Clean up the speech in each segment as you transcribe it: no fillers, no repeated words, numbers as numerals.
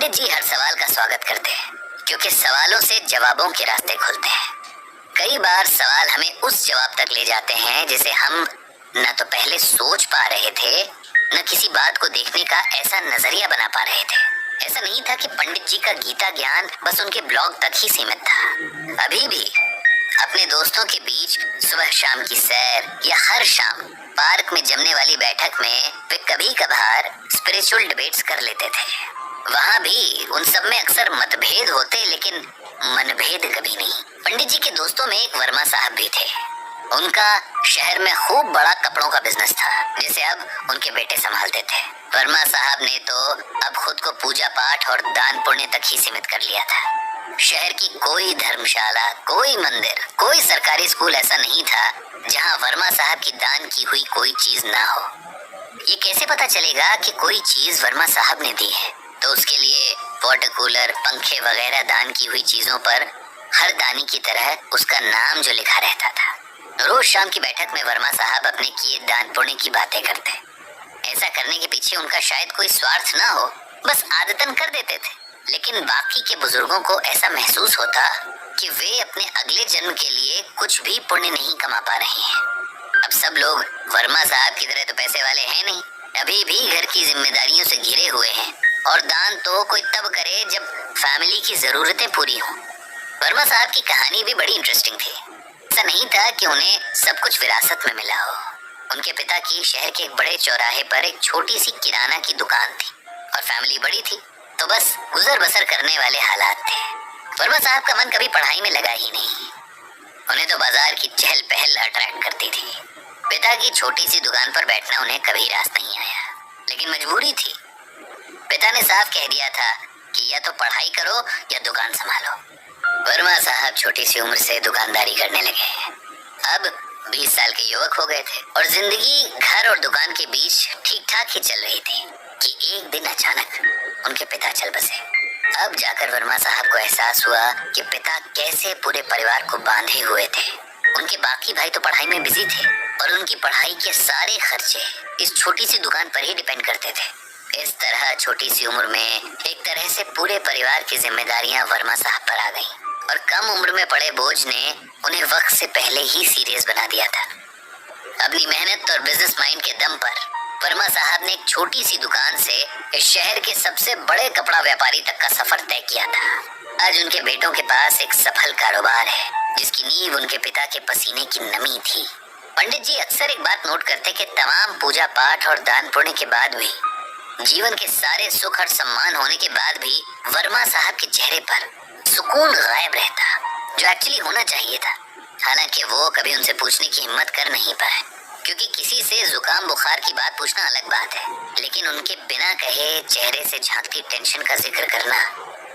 पंडित जी हर सवाल का स्वागत करते हैं क्योंकि सवालों से जवाबों के रास्ते खुलते हैं। कई बार सवाल हमें उस जवाब तक ले जाते हैं जिसे हम न तो पहले सोच पा रहे थे, न किसी बात को देखने का ऐसा नजरिया बना पा रहे थे। ऐसा नहीं था कि पंडित जी का गीता ज्ञान बस उनके ब्लॉग तक ही सीमित था। अभी भी अपने दोस्तों के बीच सुबह शाम की सैर या हर शाम पार्क में जमने वाली बैठक में वे कभी कभार स्पिरिचुअल डिबेट्स कर लेते थे। वहाँ भी उन सब में अक्सर मतभेद होते, लेकिन मनभेद कभी नहीं। पंडित जी के दोस्तों में एक वर्मा साहब भी थे। उनका शहर में खूब बड़ा कपड़ों का बिजनेस था, जिसे अब उनके बेटे संभालते थे। वर्मा साहब ने तो अब खुद को पूजा पाठ और दान पुण्य तक ही सीमित कर लिया था। शहर की कोई धर्मशाला, कोई मंदिर, कोई सरकारी स्कूल ऐसा नहीं था जहाँ वर्मा साहब की दान की हुई कोई चीज ना हो। ये कैसे पता चलेगा कि कोई चीज वर्मा साहब ने दी है? तो उसके लिए वाटर कूलर, पंखे वगैरह दान की हुई चीजों पर हर दानी की तरह उसका नाम जो लिखा रहता था। रोज शाम की बैठक में वर्मा साहब अपने किए दान पुण्य की बातें करते। ऐसा करने के पीछे उनका शायद कोई स्वार्थ ना हो, बस आदतन कर देते थे। लेकिन बाकी के बुजुर्गों को ऐसा महसूस होता कि वे अपने अगले जन्म के लिए कुछ भी पुण्य नहीं कमा पा रहे हैं। अब सब लोग वर्मा साहब की तरह तो पैसे वाले हैं नहीं, अभी भी घर की जिम्मेदारियों से घिरे हुए हैं, और दान तो कोई तब करे जब फैमिली की जरूरतें पूरी हों। वर्मा साहब की कहानी भी बड़ी इंटरेस्टिंग थी। ऐसा नहीं था कि उन्हें सब कुछ विरासत में मिला हो। उनके पिता की शहर के एक बड़े चौराहे पर एक छोटी सी किराना की दुकान थी, और फैमिली बड़ी थी तो बस गुजर बसर करने वाले हालात थे। वर्मा साहब का मन कभी पढ़ाई में लगा ही नहीं। उन्हें तो बाजार की चहल पहल अट्रैक्ट करती थी। पिता की छोटी सी दुकान पर बैठना उन्हें कभी रास नहीं आया, लेकिन मजबूरी थी। पिता ने साफ कह दिया था कि या तो पढ़ाई करो या दुकान संभालो। वर्मा साहब छोटी सी उम्र से दुकानदारी करने लगे। अब 20 साल के युवक हो गए थे और जिंदगी घर और दुकान के बीच ठीक ठाक ही चल रही थी कि एक दिन अचानक उनके पिता चल बसे। अब जाकर वर्मा साहब को एहसास हुआ कि पिता कैसे पूरे परिवार को बांधे हुए थे। उनके बाकी भाई तो पढ़ाई में बिजी थे और उनकी पढ़ाई के सारे खर्चे इस छोटी सी दुकान पर ही डिपेंड करते थे। इस तरह छोटी सी उम्र में एक तरह से पूरे परिवार की जिम्मेदारियां वर्मा साहब पर आ गईं, और कम उम्र में पड़े बोझ ने उन्हें वक्त से पहले ही सीरियस बना दिया था। अपनी मेहनत और बिजनेस माइंड के दम पर वर्मा साहब ने एक छोटी सी दुकान से इस शहर के सबसे बड़े कपड़ा व्यापारी तक का सफर तय किया था। आज उनके बेटों के पास एक सफल कारोबार है जिसकी नींव उनके पिता के पसीने की नमी थी। पंडित जी अक्सर एक बात नोट करते कि तमाम पूजा पाठ और दान पुण्य के बाद भी, जीवन के सारे सुख और सम्मान होने के बाद भी वर्मा साहब के चेहरे पर सुकून गायब रहता, जो एक्चुअली होना चाहिए था। हालांकि वो कभी उनसे पूछने की हिम्मत कर नहीं पाए, क्योंकि किसी से जुकाम बुखार की बात पूछना अलग बात है, लेकिन उनके बिना कहे चेहरे से झांकती टेंशन का जिक्र करना,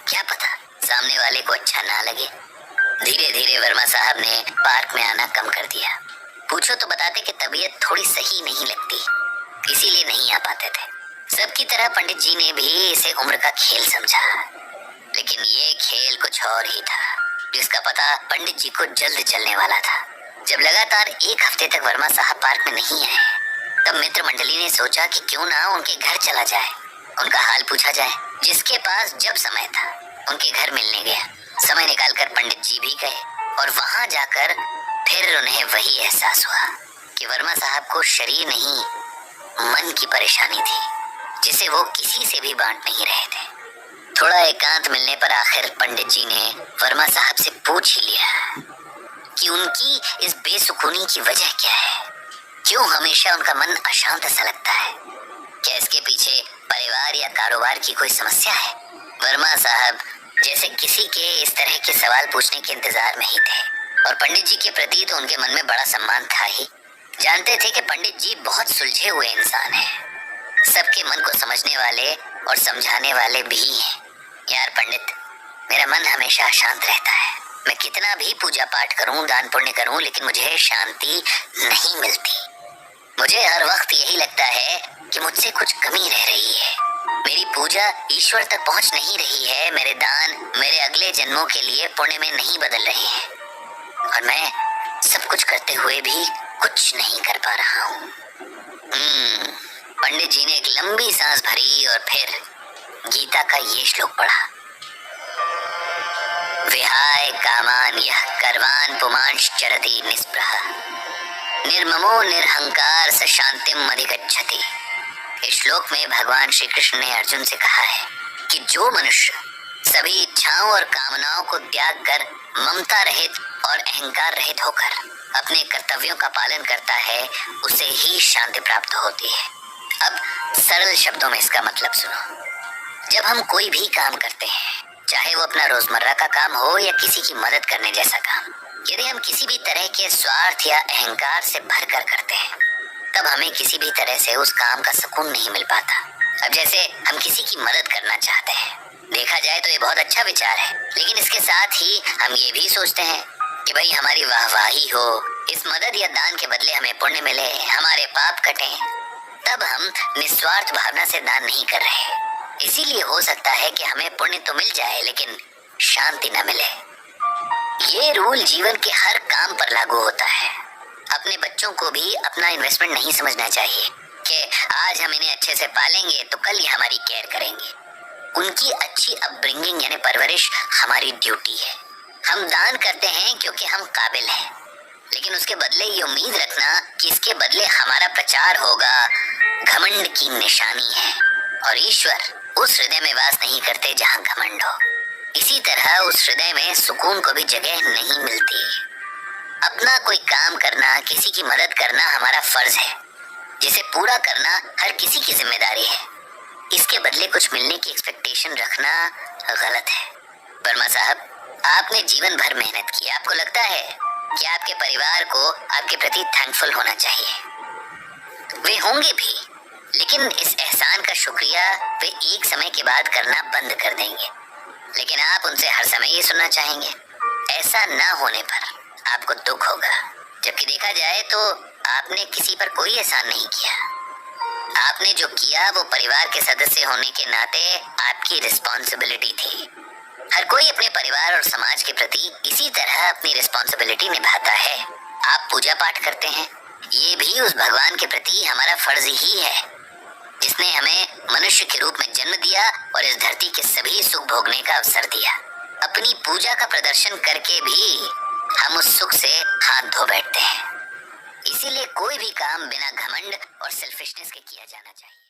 क्या पता सामने वाले को अच्छा ना लगे। धीरे धीरे वर्मा साहब ने पार्क में आना कम कर दिया। पूछो तो बताते कि तबीयत थोड़ी सही नहीं लगती, इसीलिए नहीं आ पाते थे। सबकी तरह पंडित जी ने भी इसे उम्र का खेल समझा, लेकिन ये खेल कुछ और ही था, जिसका पता पंडित जी को जल्द चलने वाला था। जब लगातार एक हफ्ते तक वर्मा साहब पार्क में नहीं आए, तब मित्र मंडली ने सोचा कि क्यों ना उनके घर चला जाए, उनका हाल पूछा जाए। जिसके पास जब समय था उनके घर मिलने गया। समय निकालकर पंडित जी भी गए, और वहां जाकर फिर उन्हें वही एहसास हुआ कि वर्मा साहब को शरीर नहीं, मन की परेशानी थी, जिसे वो किसी से भी बांट नहीं रहे थे। थोड़ा एकांत मिलने पर आखिर पंडित जी ने वर्मा साहब से पूछ ही लिया कि उनकी इस बेसुकूनी की वजह क्या है, क्यों हमेशा उनका मन अशांत सा लगता है। क्या इसके पीछे परिवार या कारोबार की कोई समस्या है? वर्मा साहब जैसे किसी के इस तरह के सवाल पूछने के इंतजार में ही थे, और पंडित जी के प्रति तो उनके मन में बड़ा सम्मान था ही। जानते थे कि पंडित जी बहुत सुलझे हुए इंसान हैं, सबके मन को समझने वाले और समझाने वाले भी हैं। यार पंडित, मेरा मन हमेशा अशांत रहता है। मैं कितना भी पूजा पाठ करूं, दान पुण्य करूं, लेकिन मुझे शांति नहीं मिलती। मुझे हर वक्त यही लगता है कि मुझसे कुछ कमी रह रही है। मेरी पूजा ईश्वर तक पहुंच नहीं रही है, मेरे दान मेरे अगले जन्मों के लिए पुण्य में नहीं बदल रहे हैं, और मैं सब कुछ करते हुए भी कुछ नहीं कर पा रहा हूँ। पंडित जी ने एक लंबी सांस भरी और फिर गीता का ये श्लोक पढ़ा, विहाय कामान यह कर्वान पुमांश चरति निस्पृह निर्ममो निरहंकार स शांतिम अधिगच्छति। इस श्लोक में भगवान श्री कृष्ण ने अर्जुन से कहा है कि जो मनुष्य सभी इच्छाओं और कामनाओं को त्याग कर ममता रहित और अहंकार रहित होकर अपने कर्तव्यों का पालन करता है, उसे ही शांति प्राप्त होती है। अब सरल शब्दों में इसका मतलब सुनो। जब हम कोई भी काम करते हैं, चाहे वो अपना रोजमर्रा का काम हो या किसी की मदद करने जैसा काम, यदि हम किसी भी तरह के स्वार्थ या अहंकार से भरकर करते हैं, तब हमें किसी भी तरह से उस काम का सुकून नहीं मिल पाता। अब जैसे हम किसी की मदद करना चाहते हैं, देखा जाए तो ये बहुत अच्छा विचार है, लेकिन इसके साथ ही हम ये भी सोचते हैं कि भाई हमारी वाहवाही हो, इस मदद या दान के बदले हमें पुण्य मिले, हमारे पाप कटे, तब हम निस्वार्थ भावना से दान नहीं कर रहे। इसीलिए हो सकता है कि हमें पुण्य तो मिल जाए लेकिन शांति न मिले। ये रूल जीवन के हर काम पर लागू होता है। अपने बच्चों को भी अपना इन्वेस्टमेंट नहीं समझना चाहिए कि आज हम इन्हें अच्छे से पालेंगे तो कल ये हमारी केयर करेंगे। उनकी अच्छी अपब्रिंगिंग यानी परवरिश हमारी ड्यूटी है। हम दान करते हैं क्योंकि हम काबिल हैं, लेकिन उसके बदले ये उम्मीद रखना कि इसके बदले हमारा प्रचार होगा, घमंड की निशानी है। और ईश्वर उस हृदय में वास नहीं करते जहाँ घमंड हो। इसी तरह उस हृदय में सुकून को भी जगह नहीं मिलती। अपना कोई काम करना, किसी की मदद करना हमारा फर्ज है, जिसे पूरा करना हर किसी की जिम्मेदारी है। इसके बदले कुछ मिलने की एक्सपेक्टेशन रखना गलत है। वर्मा साहब, आपने जीवन भर मेहनत की, आपको लगता है कि आपके परिवार को आपके प्रति थैंकफुल होना चाहिए। वे होंगे भी, लेकिन इस एहसान का शुक्रिया वे एक समय के बाद करना बंद कर देंगे। लेकिन आप उनसे हर समय ये सुनना चाहेंगे। ऐसा ना होने पर आपको दुख होगा, जबकि देखा जाए तो आपने किसी पर कोई एहसान नहीं किया। आपने जो किया वो परिवार के सदस्य होने के नाते आपकी रिस्पॉन्सिबिलिटी थी। हर कोई अपने परिवार और समाज के प्रति इसी तरह अपनी रिस्पॉन्सिबिलिटी निभाता है। आप पूजा पाठ करते हैं, ये भी उस भगवान के प्रति हमारा फर्ज ही है, जिसने हमें मनुष्य के रूप में जन्म दिया और इस धरती के सभी सुख भोगने का अवसर दिया। अपनी पूजा का प्रदर्शन करके भी हम उस सुख से हाथ धो बैठते हैं। इसीलिए कोई भी काम बिना घमंड और सेल्फिशनेस के किया जाना चाहिए।